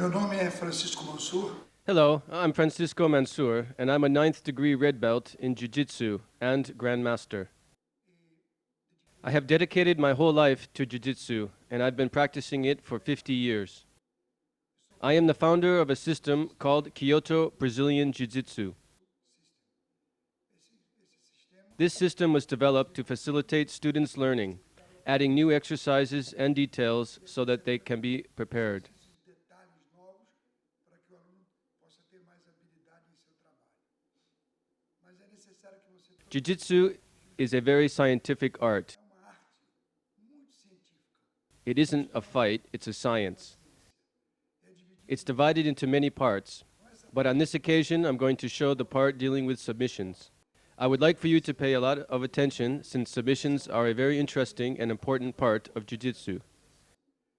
Meu nome é Francisco Mansur. Hello, I'm Francisco Mansur, and I'm a 9th degree red belt in Jiu-Jitsu and Grandmaster. I have dedicated my whole life to Jiu-Jitsu, and I've been practicing it for 50 years. I am the founder of a system called Kioto Brazilian Jiu-Jitsu. This system was developed to facilitate students' learning, adding new exercises and details so that they can be prepared. Detalhes novos para que o aluno possa ter mais habilidade em seu trabalho. Mas é necessário que você Jiu-Jitsu is a very scientific art. é uma arte muito científica. It isn't a fight, it's a science. It's divided into many parts, but on this occasion I'm going to show the part dealing with submissions. I would like for you to pay a lot of attention since submissions are a very interesting and important part of Jiu-Jitsu.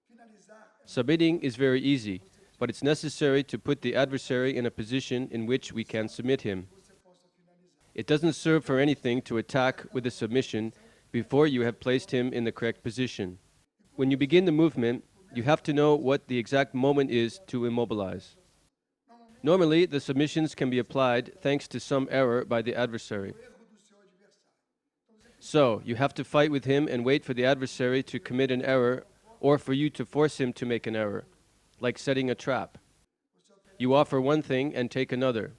Finalizar é Submitting is very easy, but it's necessary to put the adversary in a position in which we can submit him. você possa finalizar. It doesn't serve for anything to attack with a submission before you have placed him in the correct position. When you begin the movement, you have to know what the exact moment is to immobilize. Normally, the submissions can be applied thanks to some error by the adversary. O erro do seu adversário. So, you have to fight with him and wait for the adversary to commit an error or for you to force him to make an error, like setting a trap. You offer one thing and take another.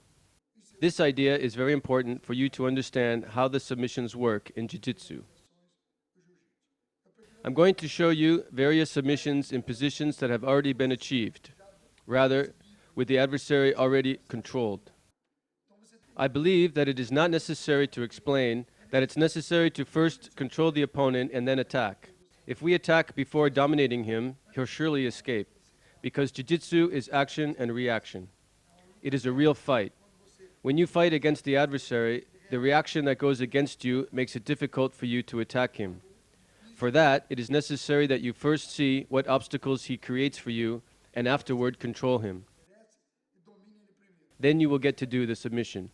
This idea is very important for you to understand how the submissions work in Jiu-Jitsu. I'm going to show you various submissions in positions that have already been achieved, rather, with the adversary already controlled. I believe that it is not necessary to explain that it's necessary to first control the opponent and then attack. If we attack before dominating him, he'll surely escape, because Jiu-Jitsu is action and reaction. It is a real fight. When you fight against the adversary, the reaction that goes against you makes it difficult for you to attack him. For that, it is necessary that you first see what obstacles he creates for you and afterward control him. E domine ele primeiro. Then you will get to do the submission.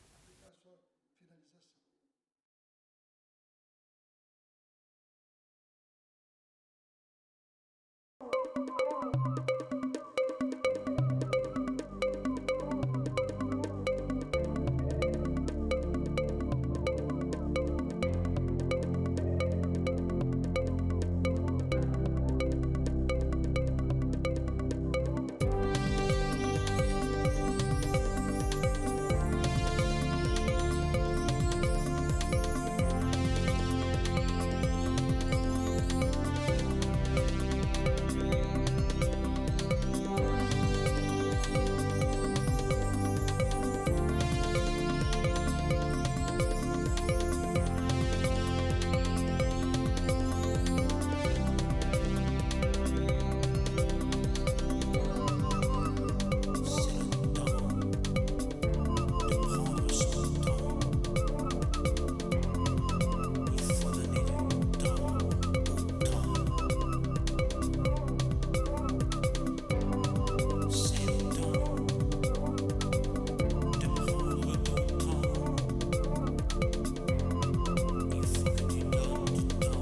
A sua finalização.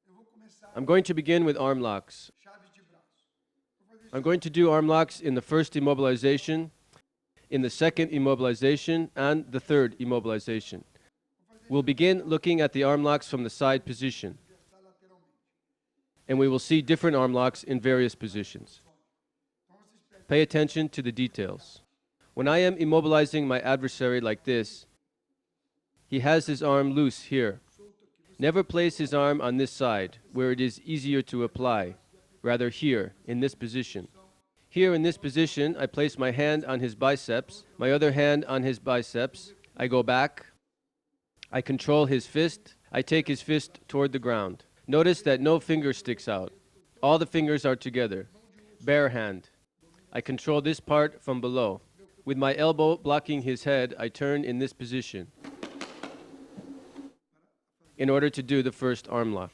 Eu vou começar I'm going to begin with arm locks. chaves de braço. Eu vou fazer I'm going to do arm locks in the first immobilization, in the second immobilization, and the third immobilization. We'll begin looking at the arm locks from the side position, conversar lateralmente. and we will see different arm locks in various positions. Então vocês prestem Pay attention to the details. When I am immobilizing my adversary like this, he has his arm loose here. Never place his arm on this side, where it is easier to apply, rather here, in this position. Here in this position, I place my hand on his biceps, my other hand on his biceps. I go back. I control his fist. I take his fist toward the ground. Notice that no finger sticks out. All the fingers are together. Bare hand. I control this part from below. With my elbow blocking his head, I turn in this position in order to do the first arm lock.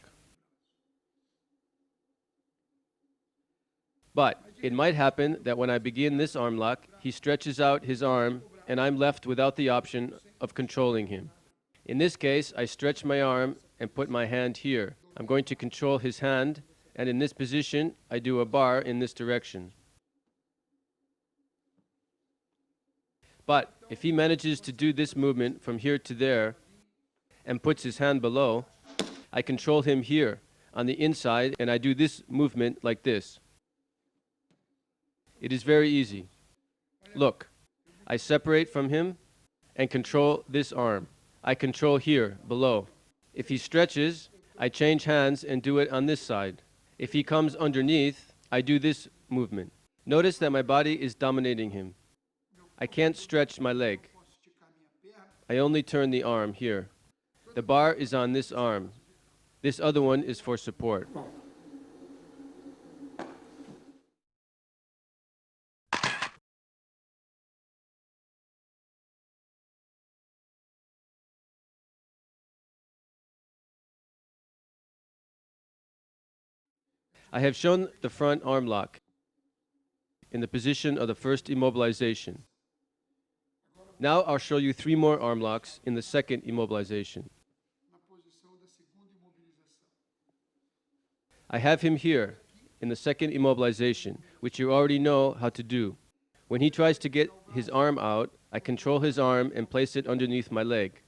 But it might happen that when I begin this arm lock, he stretches out his arm and I'm left without the option of controlling him. In this case, I stretch my arm and put my hand here. I'm going to control his hand And in this position, I do a bar in this direction. But if he manages to do this movement from here to there and puts his hand below, I control him here on the inside and I do this movement like this. It is very easy. Look, I separate from him and control this arm. I control here, below. If he stretches, I change hands and do it on this side. If he comes underneath, I do this movement. Notice that my body is dominating him. I can't stretch my leg. I only turn the arm here. The bar is on this arm. This other one is for support. I have shown the front arm lock in the position of the first immobilization. Now I'll show you 3 more arm locks in the second immobilization. na posição da segunda imobilização. I have him here in the second immobilization, which you already know how to do. When he tries to get his arm out, I control his arm and place it underneath my leg.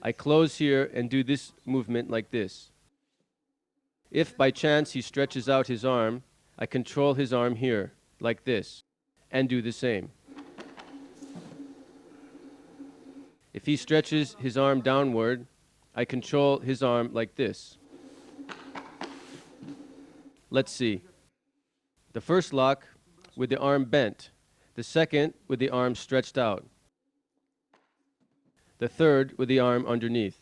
I close here and do this movement like this. If by chance he stretches out his arm, I control his arm here, like this, and do the same. If he stretches his arm downward, I control his arm like this. Let's see. The first lock with the arm bent, the second with the arm stretched out, the third with the arm underneath.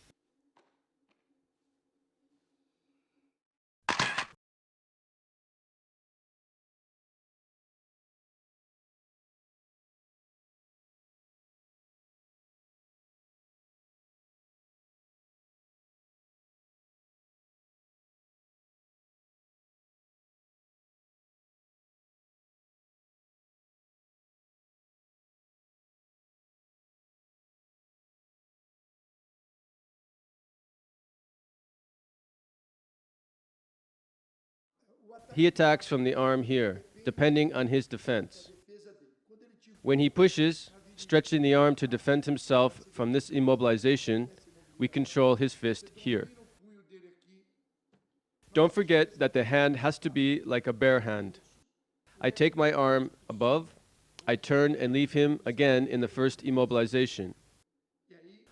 He attacks from the arm here, depending on his defense. When he pushes, stretching the arm to defend himself from this immobilization, we control his fist here. Don't forget that the hand has to be like a bare hand. I take my arm above, I turn and leave him again in the first immobilization.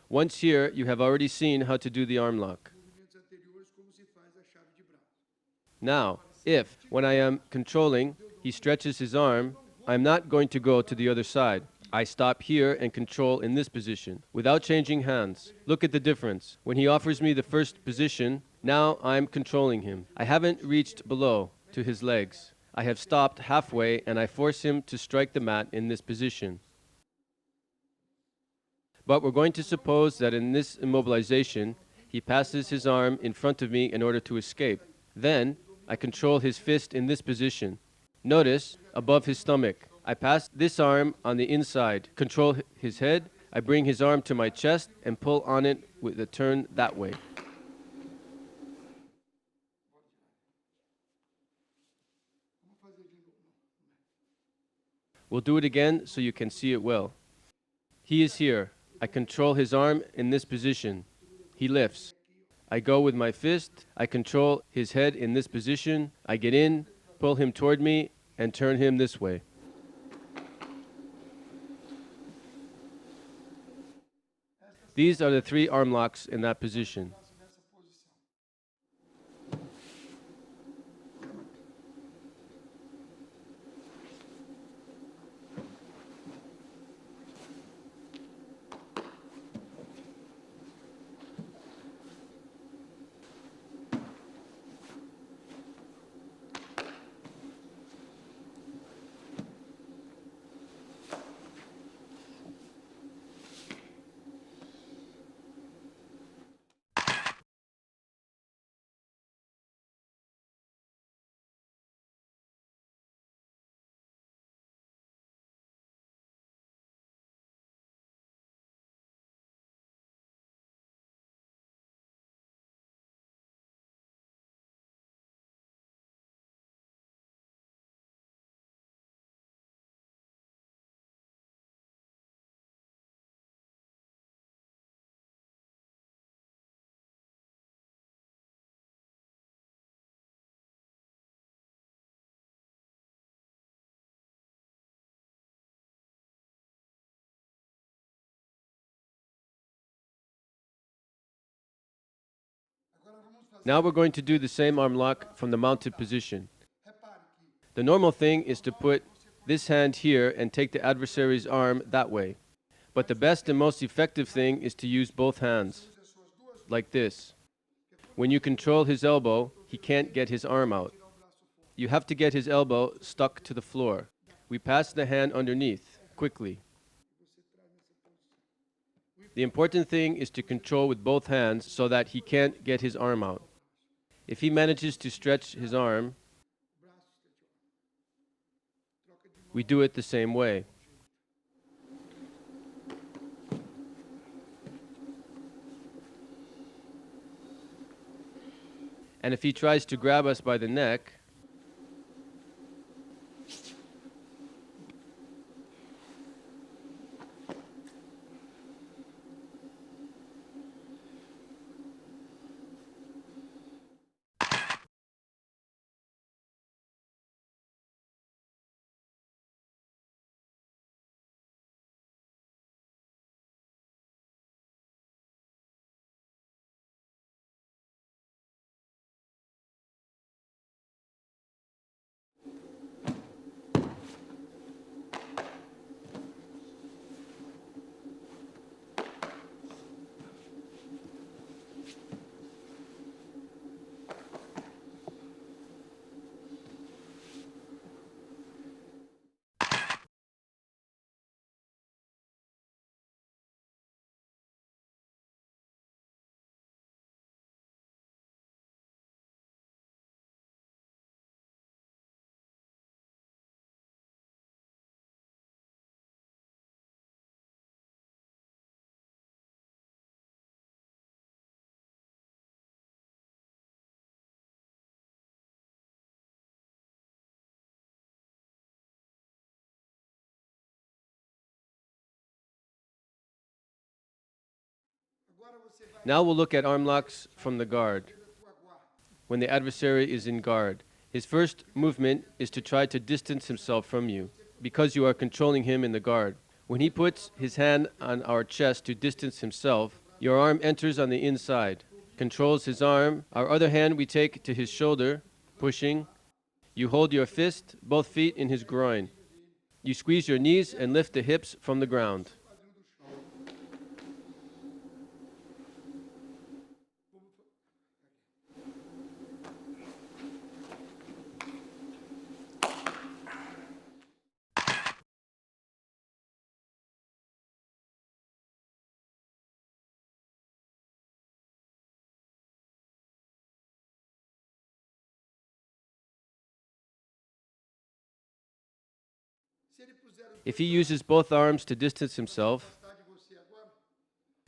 Once here, you have already seen how to do the arm lock. Movimentos anteriores, como se faz a chave de braço. Now, if, when I am controlling, he stretches his arm, I'm not going to go to the other side. I stop here and control in this position, without changing hands. Look at the difference. When he offers me the first position, now I'm controlling him. I haven't reached below to his legs. I have stopped halfway and I force him to strike the mat in this position. But we're going to suppose that in this immobilization, he passes his arm in front of me in order to escape. Then, I control his fist in this position. Notice, above his stomach. I pass this arm on the inside, control his head, I bring his arm to my chest and pull on it with a turn that way. Vamos fazer de novo. We'll do it again so you can see it well. He is here. I control his arm in this position. He lifts. I go with my fist. I control his head in this position. I get in, pull him toward me, and turn him this way. These are the 3 arm locks in that position. Faço nessa posição. Now we're going to do the same arm lock from the mounted position. Repare que The normal thing is to put this hand here and take the adversary's arm that way. But the best and most effective thing is to use both hands, use as suas duas like this. When you control his elbow, he can't get his arm out. tirar o braço fora. You have to get his elbow stuck to the floor. We pass the hand underneath, quickly. Você traz nessa posição. The important thing is to control with both hands so that he can't get his arm out. If he manages to stretch his arm, O braço extensor. Troca de mão. we do it the same way. And if he tries to grab us by the neck, Agora você vai now we'll look at arm locks from the guard, da tua guarda. when the adversary is in guard. His first movement is to try to distance himself from you, because you are controlling him in the guard. When he puts his hand on our chest to distance himself, your arm enters on the inside, controls his arm. Our other hand we take to his shoulder, pushing. You hold your fist, both feet in his groin. You squeeze your knees and lift the hips from the ground. Quadril do chão. Vamos fa- Se ele puser os If he uses both arms to distance himself, afastar de você agora,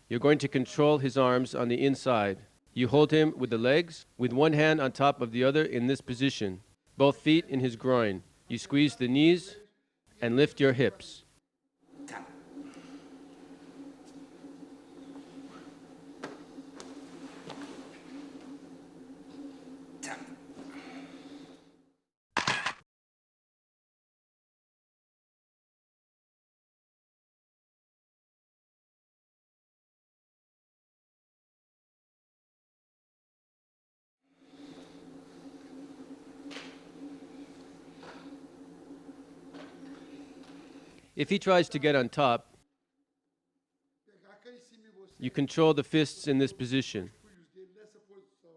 you're going to control his arms on the inside. You hold him with the legs, with one hand on top of the other in this position, both feet in his groin. You squeeze the knees and lift your hips. If he tries to get on top, pegar cá em cima em você, you control the fists in this position. punhos dele nessa posição.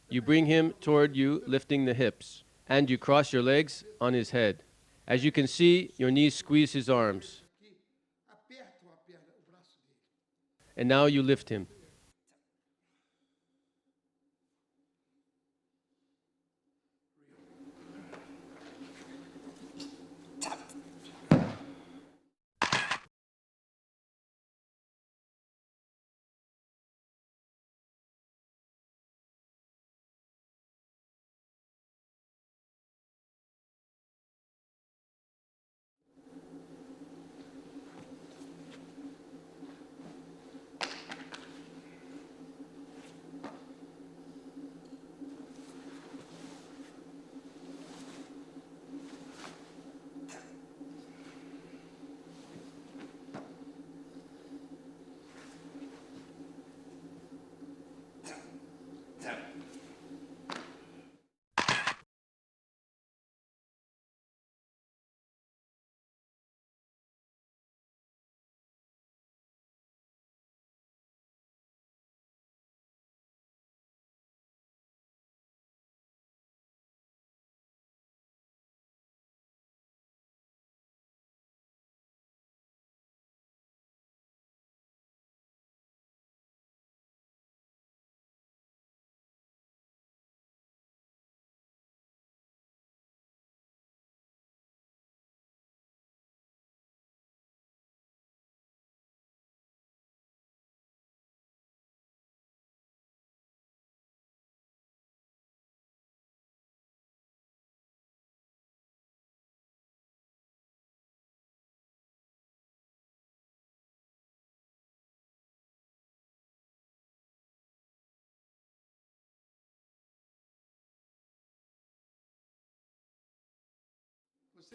You bring him toward you, lifting the hips, and you cross your legs on his head. As you can see, your knees squeeze his arms, Aqui, apertam a perna, o braço dele. and now you lift him.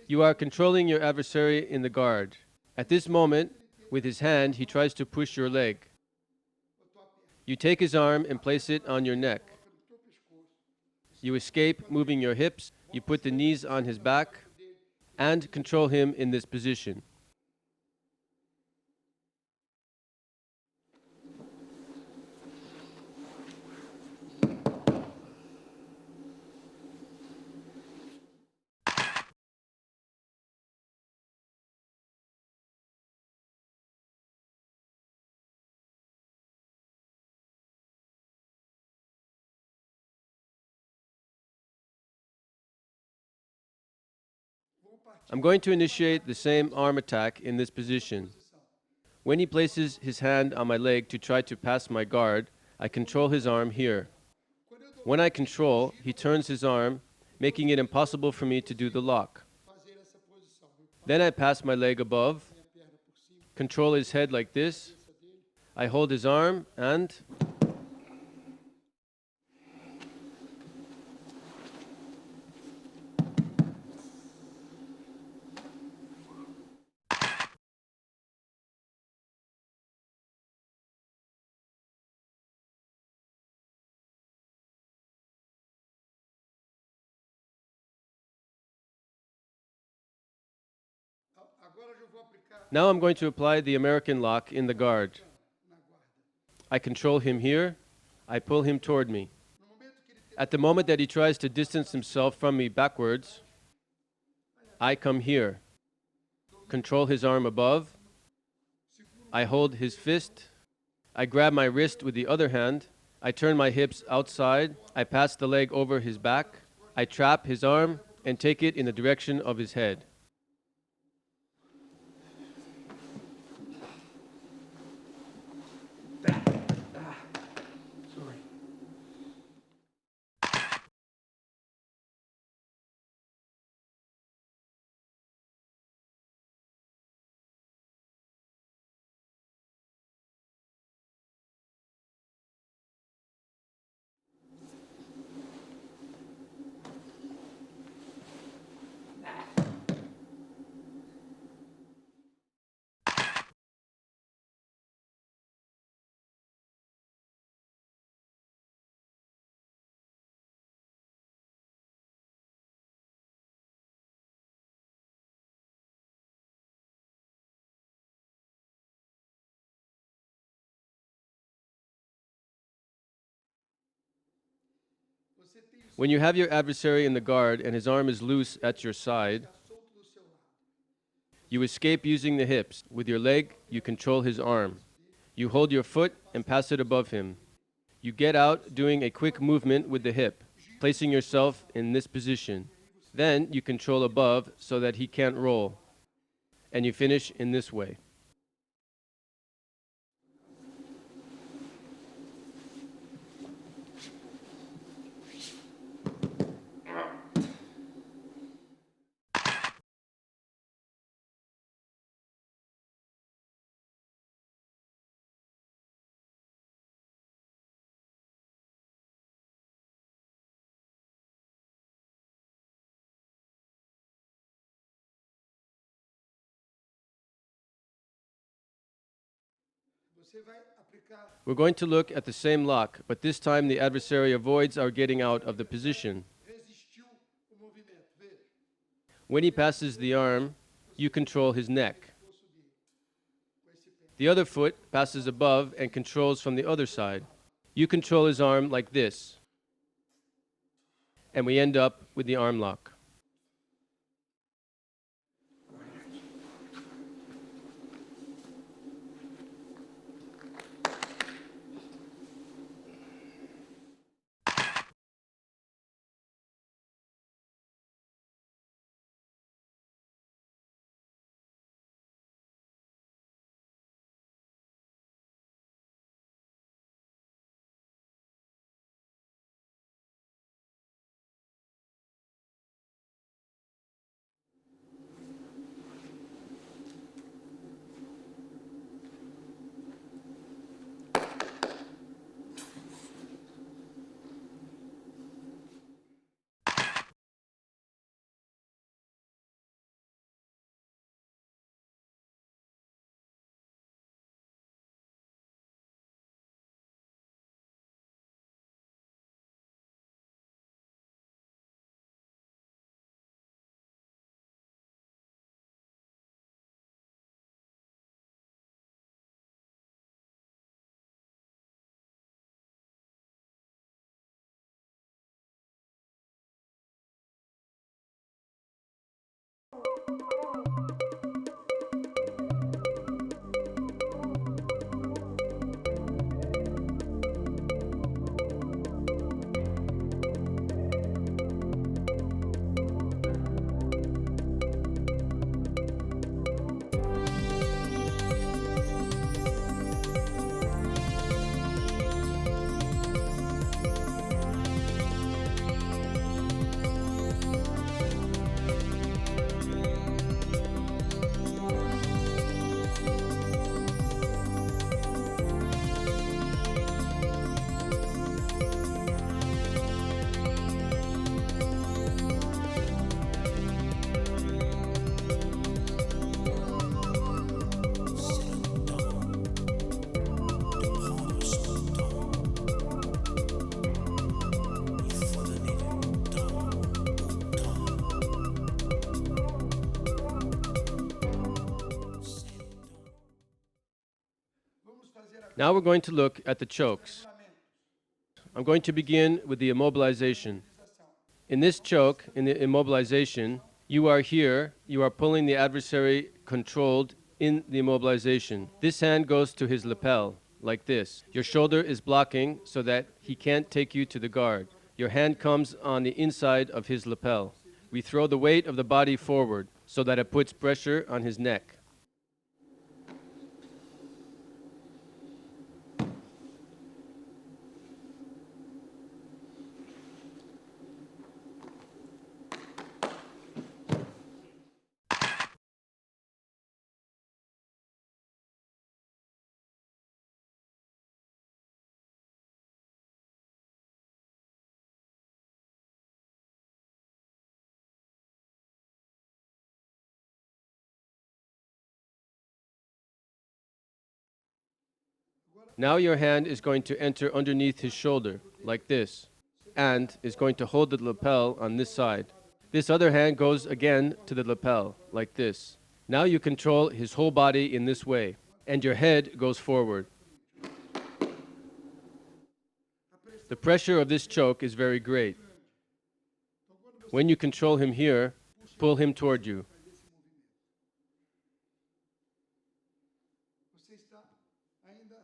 You are controlling your adversary in the guard. At this moment, with his hand, he tries to push your leg. You take his arm and place it on your neck. You escape, moving your hips. You put the knees on his back and control him in this position. I'm going to initiate the same arm attack in this position. When he places his hand on my leg to try to pass my guard, I control his arm here. When I control, he turns his arm, making it impossible for me to do the lock. Then I pass my leg above, control his head like this. I hold his arm and now I'm going to apply the American lock in the guard. I control him here. I pull him toward me. At the moment that he tries to distance himself from me backwards, I come here. Control his arm above. I hold his fist. I grab my wrist with the other hand. I turn my hips outside. I pass the leg over his back. I trap his arm and take it in the direction of his head. When you have your adversary in the guard and his arm is loose at your side, you escape using the hips. With your leg, you control his arm. You hold your foot and pass it above him. You get out doing a quick movement with the hip, placing yourself in this position. Then you control above so that he can't roll. And you finish in this way. We're going to look at the same lock, but this time the adversary avoids our getting out of the position. When he passes the arm, you control his neck. The other foot passes above and controls from the other side. You control his arm like this. And we end up with the arm lock. Now we're going to look at the chokes. I'm going to begin with the immobilization. In this choke, in the immobilization, you are here, you are pulling the adversary controlled in the immobilization. This hand goes to his lapel, like this. Your shoulder is blocking so that he can't take you to the guard. Your hand comes on the inside of his lapel. We throw the weight of the body forward so that it puts pressure on his neck. Now your hand is going to enter underneath his shoulder, like this, and is going to hold the lapel on this side. This other hand goes again to the lapel, like this. Now you control his whole body in this way, and your head goes forward. The pressure of this choke is very great. When you control him here, pull him toward you. Você está ainda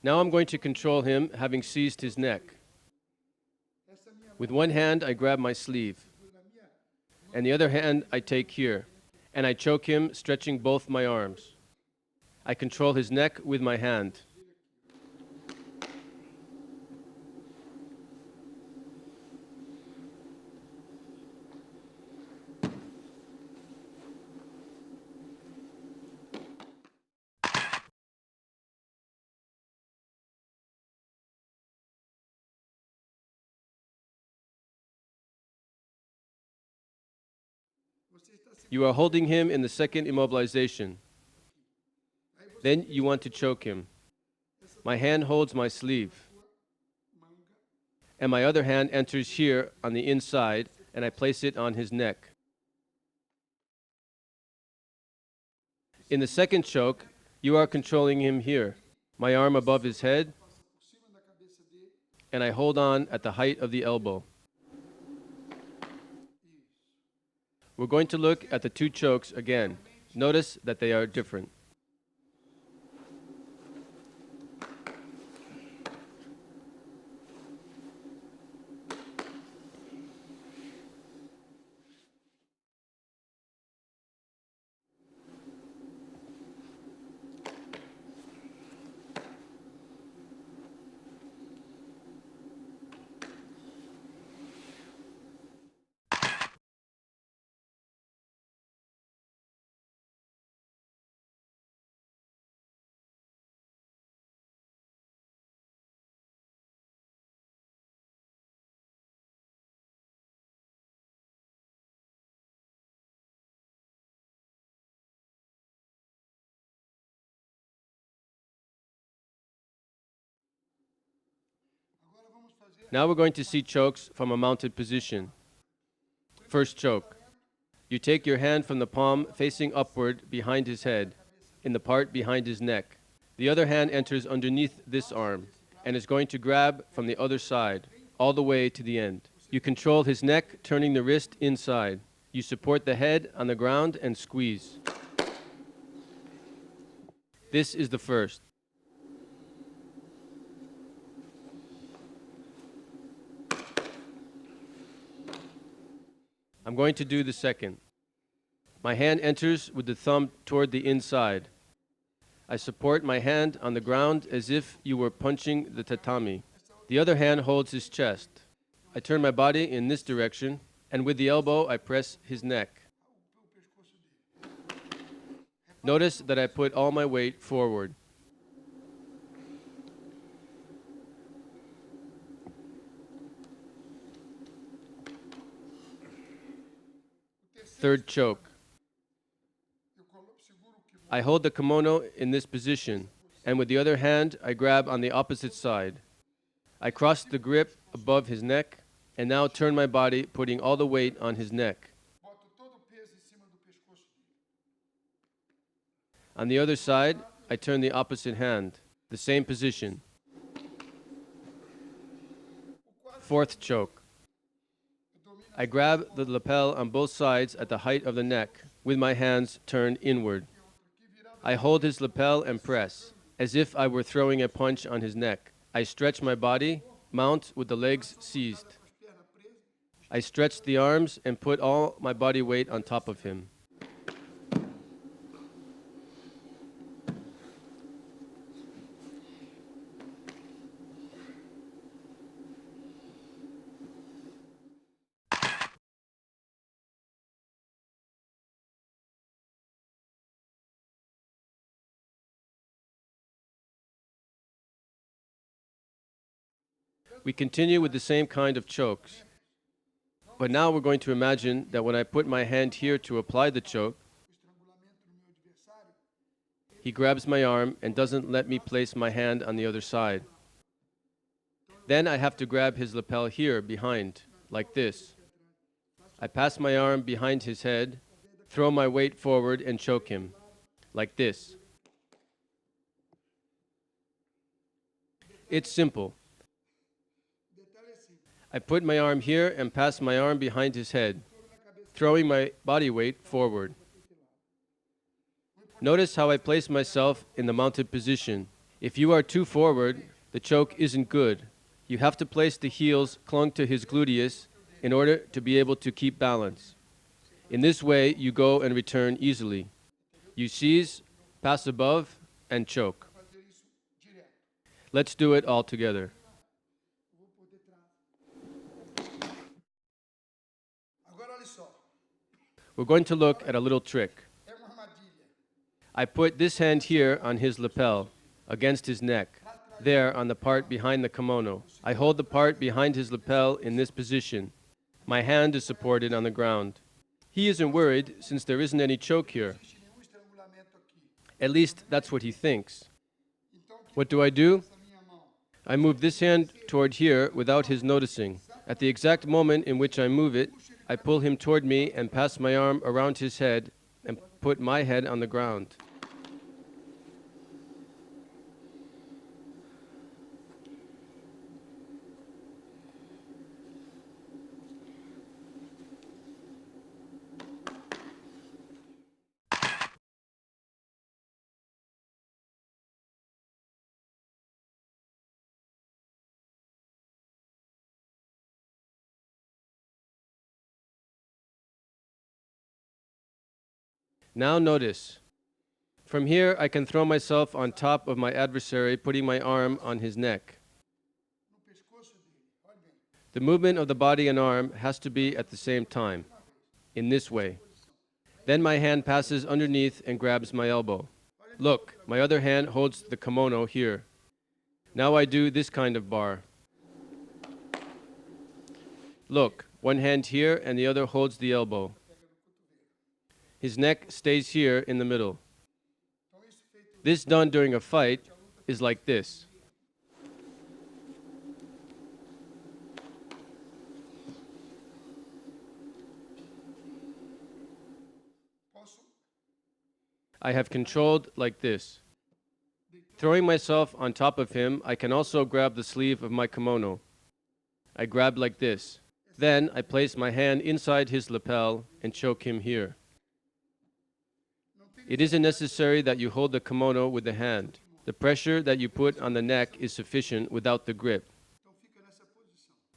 Now I'm going to control him, having seized his neck. essa minha With one hand, I grab my sleeve, mão na minha and the other hand I take here, and I choke him, stretching both my arms. I control his neck with my hand. você está se You are holding him in the second immobilization. aí você Then you want to choke him. My hand holds my sleeve, manga and my other hand enters here on the inside, and I place it on his neck. In the second choke, you are controlling him here. My arm above his head, passa por cima da cabeça dele. and I hold on at the height of the elbow. Isso. We're going to look at the two chokes again. Notice that they are different. Agora vamos fazer Now we're going to see chokes from a mounted position. First choke. You take your hand from the palm facing upward behind his head, in the part behind his neck. The other hand enters underneath this arm and is going to grab from the other side, all the way to the end. You control his neck, turning the wrist inside. You support the head on the ground and squeeze. This is the first. I'm going to do the second. My hand enters with the thumb toward the inside. I support my hand on the ground as if you were punching the tatami. The other hand holds his chest. I turn my body in this direction, and with the elbow I press his neck. Notice that I put all my weight forward. Third choke. I hold the kimono in this position, and with the other hand, I grab on the opposite side. I cross the grip above his neck, and now turn my body, putting all the weight on his neck. On the other side, I turn the opposite hand, the same position. Fourth choke. I grab the lapel on both sides at the height of the neck, with my hands turned inward. I hold his lapel and press, as if I were throwing a punch on his neck. I stretch my body, mount with the legs seized. I stretch the arms and put all my body weight on top of him. We continue with the same kind of chokes. But now we're going to imagine that when I put my hand here to apply the choke, he grabs my arm and doesn't let me place my hand on the other side. Then I have to grab his lapel here behind, like this. I pass my arm behind his head, throw my weight forward and choke him, like this. It's simple. I put my arm here and pass my arm behind his head, throwing my body weight forward. Notice how I place myself in the mounted position. If you are too forward, the choke isn't good. You have to place the heels clung to his gluteus in order to be able to keep balance. In this way, you go and return easily. You seize, pass above, and choke. Let's do it all together. We're going to look at a little trick. I put this hand here on his lapel, against his neck, there on the part behind the kimono. I hold the part behind his lapel in this position. My hand is supported on the ground. He isn't worried since there isn't any choke here. At least that's what he thinks. What do? I move this hand toward here without his noticing. At the exact moment in which I move it, I pull him toward me and pass my arm around his head and put my head on the ground. Now notice, from here I can throw myself on top of my adversary, putting my arm on his neck. The movement of the body and arm has to be at the same time, in this way. Then my hand passes underneath and grabs my elbow. Look, my other hand holds the kimono here. Now I do this kind of bar. Look, one hand here and the other holds the elbow. His neck stays here in the middle. This done during a fight is like this. I have controlled like this. Throwing myself on top of him, I can also grab the sleeve of my kimono. I grab like this. Then I place my hand inside his lapel and choke him here. It isn't necessary that you hold the kimono with the hand. The pressure that you put on the neck is sufficient without the grip.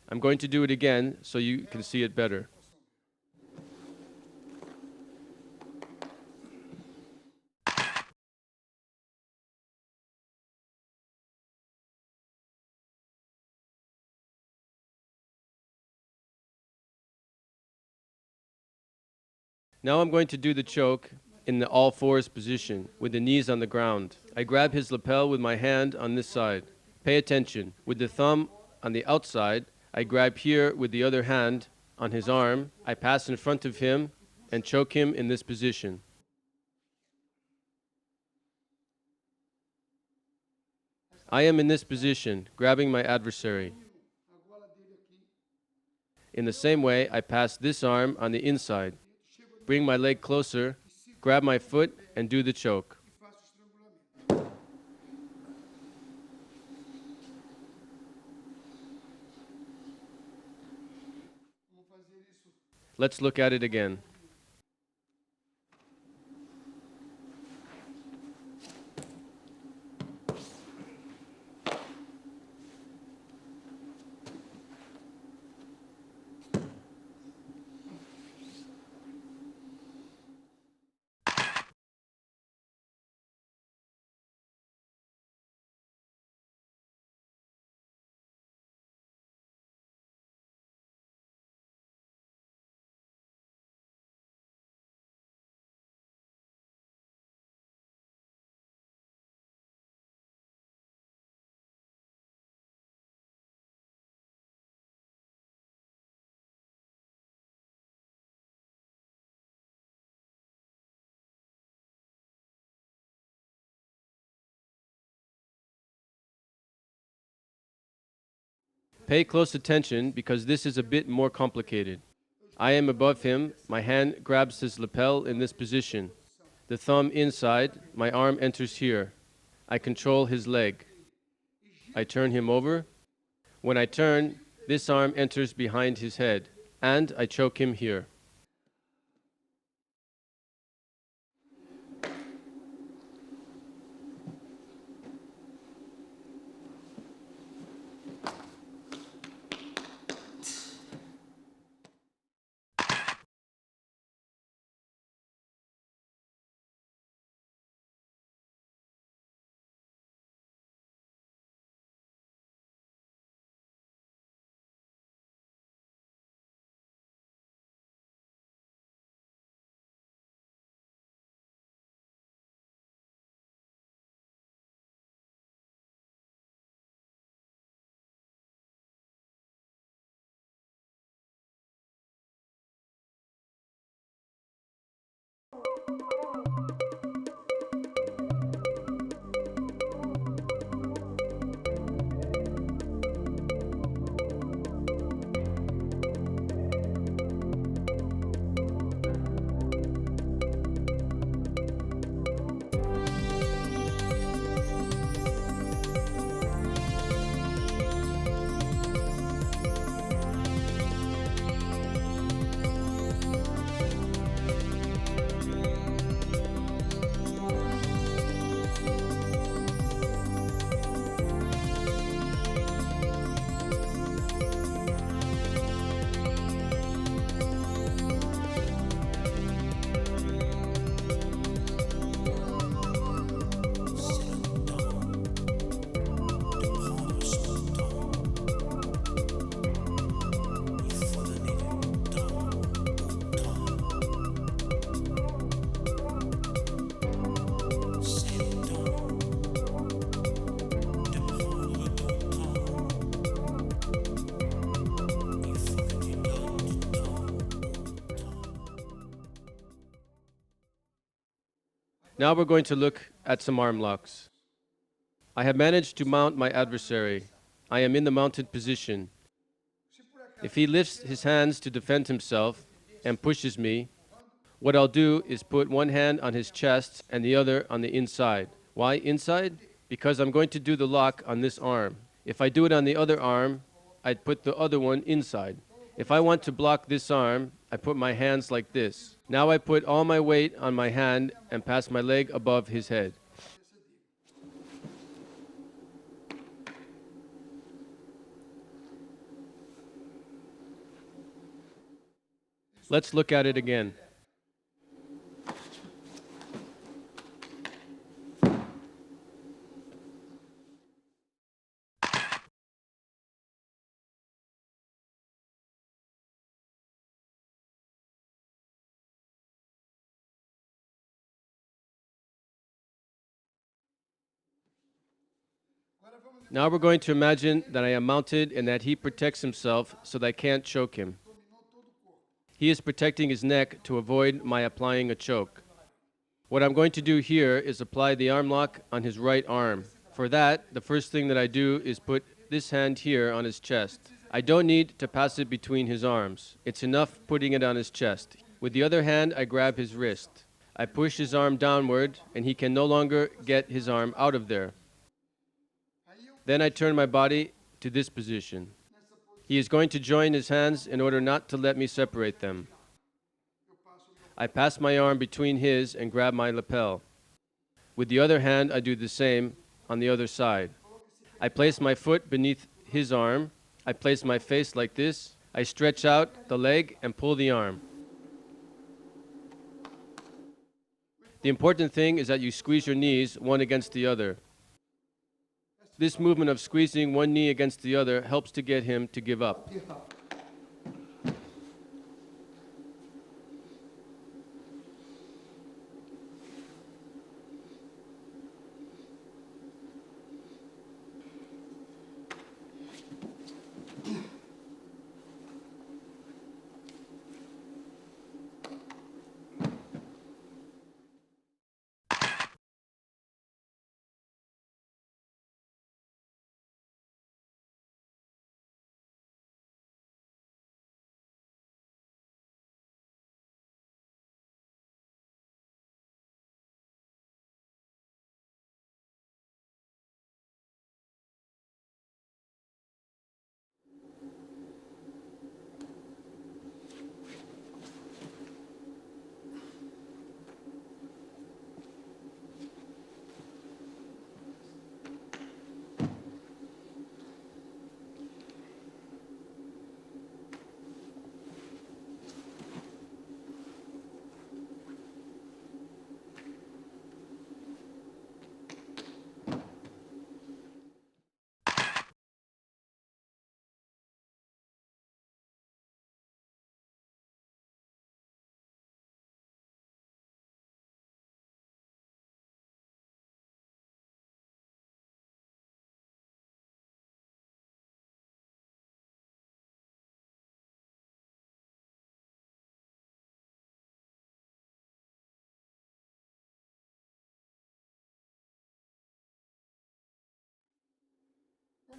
I'm going to do it again so you can see it better. Now I'm going to do the choke in the all fours position with the knees on the ground. I grab his lapel with my hand on this side. Pay attention. With the thumb on the outside, I grab here with the other hand on his arm. I pass in front of him and choke him in this position. I am in this position, grabbing my adversary. a gola dele aqui, In the same way, I pass this arm on the inside, bring my leg closer, grab my foot, and do the choke. e faço o estrangulamento. Vamos fazer isso. Let's look at it again. Pay close attention because this is a bit more complicated. I am above him, my hand grabs his lapel in this position. The thumb inside, my arm enters here. I control his leg. I turn him over. When I turn, this arm enters behind his head, and I choke him here. Now we're going to look at some arm locks. I have managed to mount my adversary. I am in the mounted position. Se por acaso If he lifts his hands to defend himself and pushes me, what I'll do is put one hand on his chest and the other on the inside. Why inside? Because I'm going to do the lock on this arm. If I do it on the other arm, I'd put the other one inside. If I want to block this arm, I put my hands like this. Now I put all my weight on my hand and pass my leg above his head. Let's look at it again. Now we're going to imagine that I am mounted and that he protects himself so that I can't choke him. He is protecting his neck to avoid my applying a choke. What I'm going to do here is apply the arm lock on his right arm. For that, the first thing that I do is put this hand here on his chest. I don't need to pass it between his arms. It's enough putting it on his chest. With the other hand, I grab his wrist. I push his arm downward, and he can no longer get his arm out of there. Then I turn my body to this position. He is going to join his hands in order not to let me separate them. I pass my arm between his and grab my lapel. With the other hand, I do the same on the other side. I place my foot beneath his arm. I place my face like this. I stretch out the leg and pull the arm. The important thing is that you squeeze your knees one against the other. This movement of squeezing one knee against the other helps to get him to give up.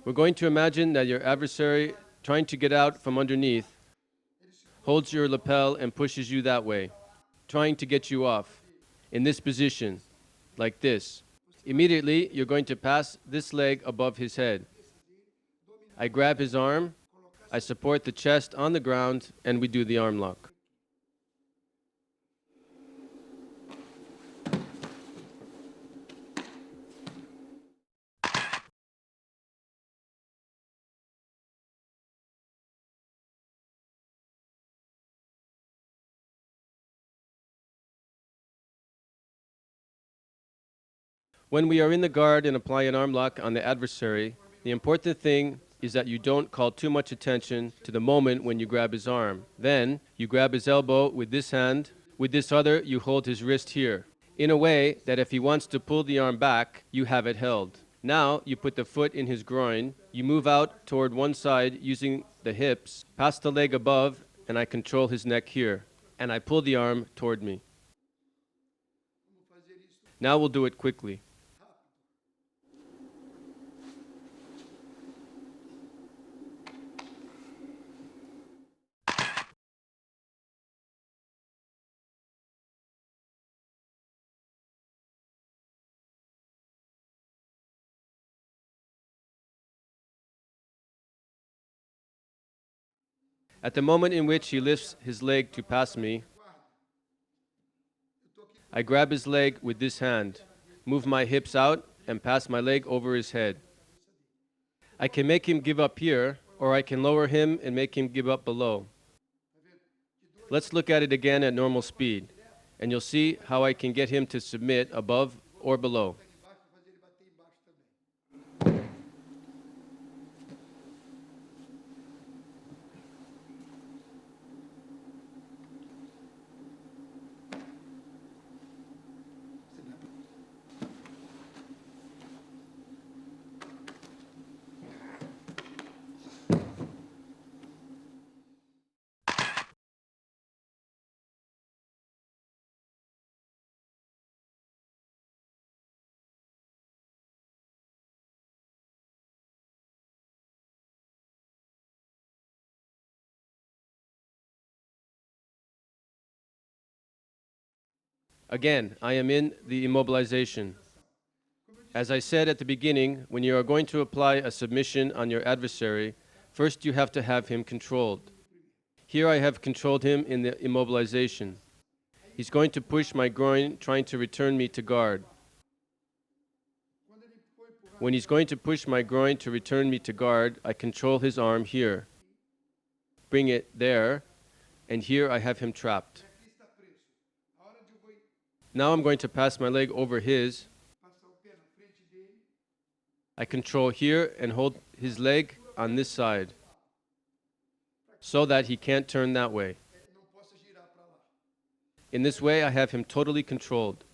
We're going to imagine that your adversary, trying to get out from underneath, holds your lapel and pushes you that way, trying to get you off, in this position, like this. Immediately, you're going to pass this leg above his head. I grab his arm, I support the chest on the ground, and we do the arm lock. When we are in the guard and apply an arm lock on the adversary, the important thing is that you don't call too much attention to the moment when you grab his arm. Then, you grab his elbow with this hand. With this other, you hold his wrist here, in a way that if he wants to pull the arm back, you have it held. Now, you put the foot in his groin. You move out toward one side using the hips, pass the leg above, and I control his neck here. And I pull the arm toward me. Now we'll do it quickly. At the moment in which he lifts his leg to pass me, I grab his leg with this hand, move my hips out, and pass my leg over his head. I can make him give up here, or I can lower him and make him give up below. Let's look at it again at normal speed, and you'll see how I can get him to submit above or below. Again, I am in the immobilization. As I said at the beginning, when you are going to apply a submission on your adversary, first you have to have him controlled. Here I have controlled him in the immobilization. He's going to push my groin, trying to return me to guard. When he's going to push my groin to return me to guard, I control his arm here, bring it there, and here I have him trapped. Now I'm going to pass my leg over his. I control here and hold his leg on this side so that he can't turn that way. In this way, I have him totally controlled.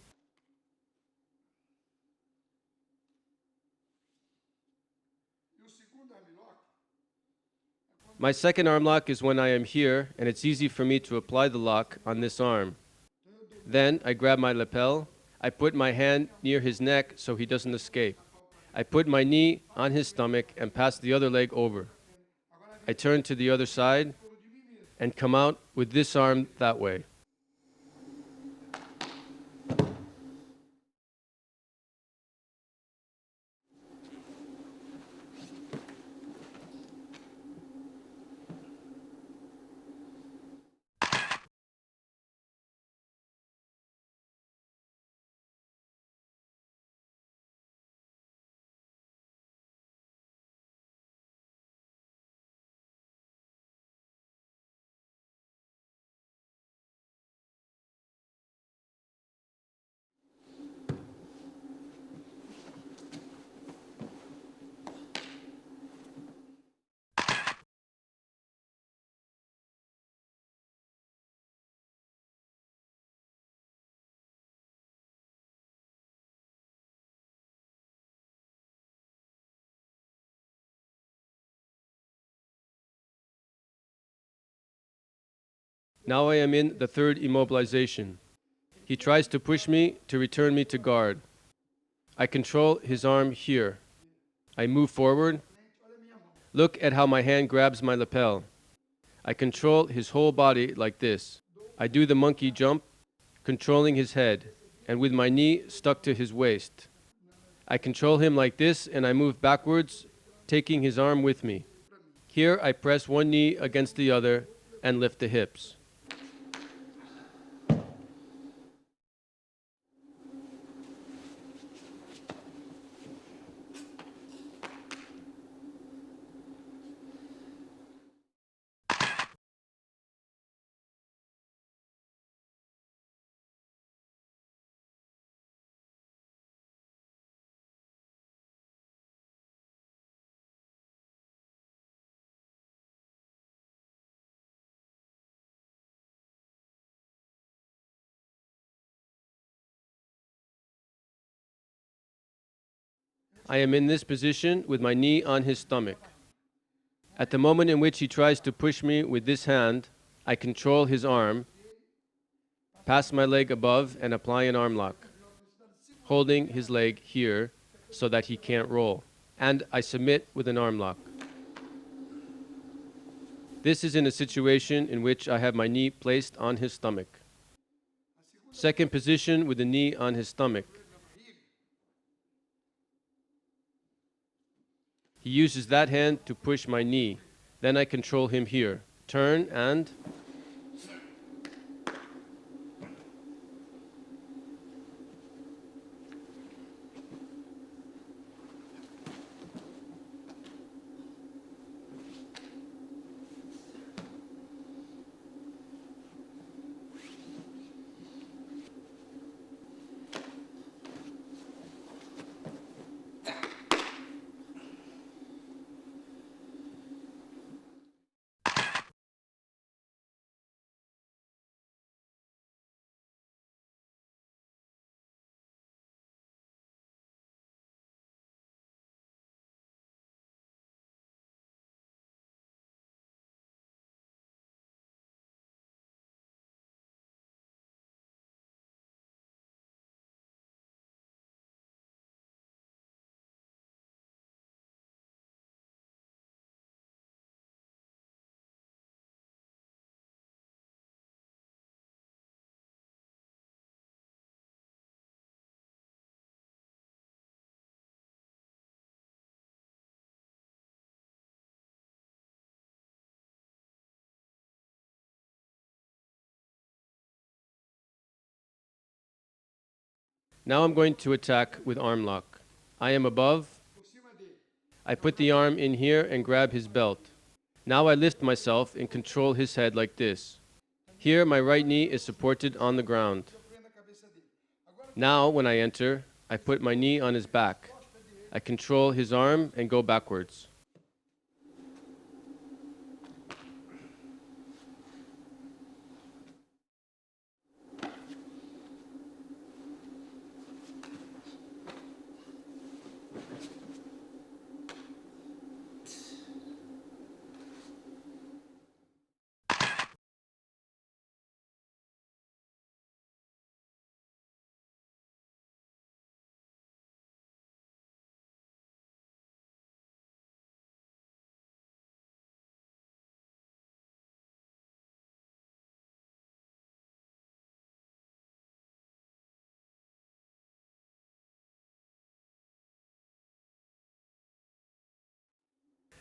My second arm lock is when I am here, and it's easy for me to apply the lock on this arm. Then I grab my lapel. I put my hand near his neck so he doesn't escape. I put my knee on his stomach and pass the other leg over. I turn to the other side and come out with this arm that way. Now I am in the third immobilization. He tries to push me to return me to guard. I control his arm here. I move forward. Look at how my hand grabs my lapel. I control his whole body like this. I do the monkey jump, controlling his head, and with my knee stuck to his waist. I control him like this, and I move backwards, taking his arm with me. Here I press one knee against the other and lift the hips. I am in this position with my knee on his stomach. At the moment in which he tries to push me with this hand, I control his arm, pass my leg above and apply an arm lock, holding his leg here so that he can't roll, and I submit with an arm lock. This is in a situation in which I have my knee placed on his stomach. Second position with the knee on his stomach. He uses that hand to push my knee. Then I control him here. Turn and... Now I'm going to attack with arm lock. I am above. por cima dele. I put the arm in here and grab his belt. Now I lift myself and control his head like this. Here my right knee is supported on the ground. Eu prendo a cabeça dele. Agora, Now when I enter, I put my knee on his back. I control his arm and go backwards.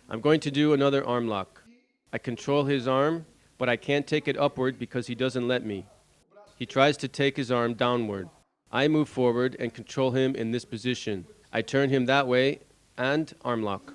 I'm going to do another arm lock. I control his arm, but I can't take it upward because he doesn't let me. He tries to take his arm downward. I move forward and control him in this position. I turn him that way and arm lock.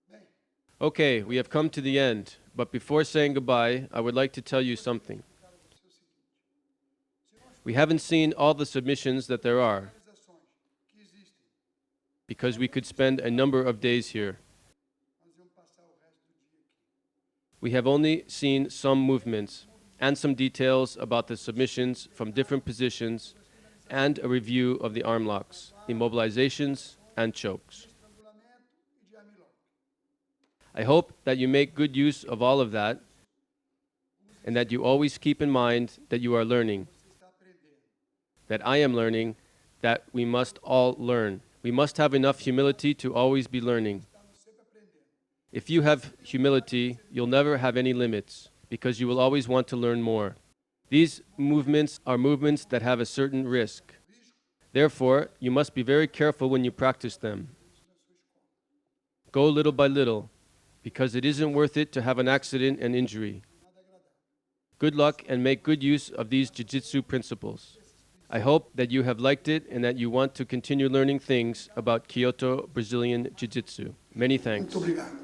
bem, Okay, we have come to the end, but before saying goodbye, I would like to tell you something. cara, vou dizer o seguinte. We haven't seen all the submissions that there are, Organizações que existem, because we could spend a number of days here. nós vamos passar o resto do dia aqui. We have only seen some movements and some details about the submissions from different positions and a review of the arm locks, immobilizations, and chokes. Estrangulamento e de armlock. I hope that you make good use of all of that and that you always keep in mind that you are learning, Você está aprendendo. that I am learning, that we must all learn. We must have enough humility to always be learning. Estamos sempre aprendendo. If you have humility, you'll never have any limits because you will always want to learn more. These movements are movements that have a certain risk. Therefore, you must be very careful when you practice them. Go little by little, because it isn't worth it to have an accident and injury. Nada agradável. Good luck and make good use of these jiu-jitsu principles. I hope that you have liked it and that you want to continue learning things about Kyoto Brazilian Jiu-Jitsu. Many thanks. Muito obrigado.